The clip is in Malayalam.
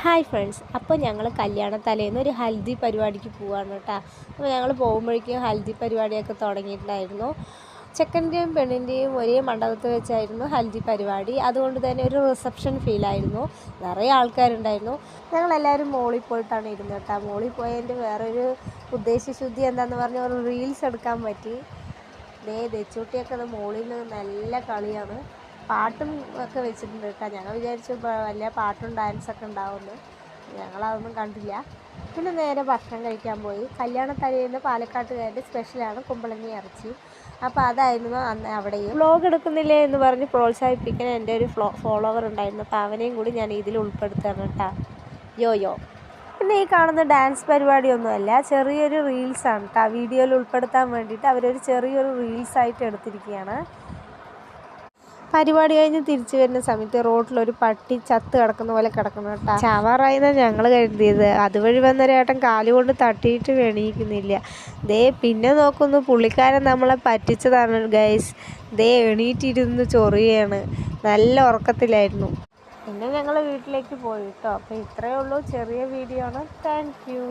ഹായ് ഫ്രണ്ട്സ്, അപ്പോൾ ഞങ്ങൾ കല്യാണ തലേന്ന് ഒരു ഹൽദി പരിപാടിക്ക് പോവാണ് കേട്ടോ. അപ്പോൾ ഞങ്ങൾ പോകുമ്പോഴേക്കും ഹൽദി പരിപാടിയൊക്കെ തുടങ്ങിയിട്ടുണ്ടായിരുന്നു. ചെക്കൻ്റെയും പെണ്ണിൻ്റെയും ഒരേ മണ്ഡപത്തിൽ വെച്ചായിരുന്നു ഹൽദി പരിപാടി. അതുകൊണ്ട് തന്നെ ഒരു റിസപ്ഷൻ ഫീലായിരുന്നു. നിറയെ ആൾക്കാരുണ്ടായിരുന്നു. ഞങ്ങളെല്ലാവരും മോളിൽ പോയിട്ടാണ് ഇരുന്നത് കേട്ടോ. മോളിൽ പോയതിൻ്റെ വേറൊരു ഉദ്ദേശശുദ്ധി എന്താണെന്ന് പറഞ്ഞാൽ ഒരു റീൽസ് എടുക്കാൻ പറ്റി. ദച്ചൂട്ടിയൊക്കെ അത് മോളിൽ നിന്ന് നല്ല കളിയാണ്. പാട്ടും ഒക്കെ വെച്ചിട്ടുണ്ട് കേട്ടോ. ഞങ്ങൾ വിചാരിച്ചു വലിയ പാട്ടും ഡാൻസൊക്കെ ഉണ്ടാവുമെന്ന്. ഞങ്ങളതൊന്നും കണ്ടില്ല. പിന്നെ നേരെ ഭക്ഷണം കഴിക്കാൻ പോയി. കല്യാണ തലേന്ന് പാലക്കാട്ടുകാരുടെ സ്പെഷ്യലാണ് കുമ്പളങ്ങി ഇറച്ചി. അപ്പോൾ അതായിരുന്നു അന്ന് അവിടെയും. വ്ലോഗ് എടുക്കുന്നില്ലേ എന്ന് പറഞ്ഞ് പ്രോത്സാഹിപ്പിക്കാൻ എൻ്റെ ഒരു ഫോളോവർ ഉണ്ടായിരുന്നു. അപ്പോൾ അവനെയും കൂടി ഞാൻ ഇതിൽ ഉൾപ്പെടുത്തുകയാണ് കേട്ടോ. യോ പിന്നെ ഈ കാണുന്ന ഡാൻസ് പരിപാടിയൊന്നുമല്ല, ചെറിയൊരു റീൽസാണ് കേട്ടോ. വീഡിയോയിൽ ഉൾപ്പെടുത്താൻ വേണ്ടിയിട്ട് അവരൊരു ചെറിയൊരു റീൽസായിട്ട് എടുത്തിരിക്കുകയാണ്. പരിപാടി കഴിഞ്ഞ് തിരിച്ചു വരുന്ന സമയത്ത് റോഡിലൊരു പട്ടി ചത്ത് കിടക്കുന്ന പോലെ കിടക്കുന്നു കേട്ടോ. ചാവാറായിന്നാണ് ഞങ്ങൾ കരുതിയത്. അതുവഴി വന്നൊരേട്ടൻ കാലുകൊണ്ട് തട്ടിയിട്ട് എണീക്കുന്നില്ല. പിന്നെ നോക്കുന്നു, പുള്ളിക്കാരൻ നമ്മളെ പറ്റിച്ചതാണ് ഗൈസ്. എണീറ്റിരുന്ന് ചൊറിയാണ്. നല്ല ഉറക്കത്തിലായിരുന്നു. പിന്നെ ഞങ്ങൾ വീട്ടിലേക്ക് പോയി കേട്ടോ. അപ്പോൾ ഇത്രയേ ഉള്ളൂ, ചെറിയ വീഡിയോ ആണ്. Thank you.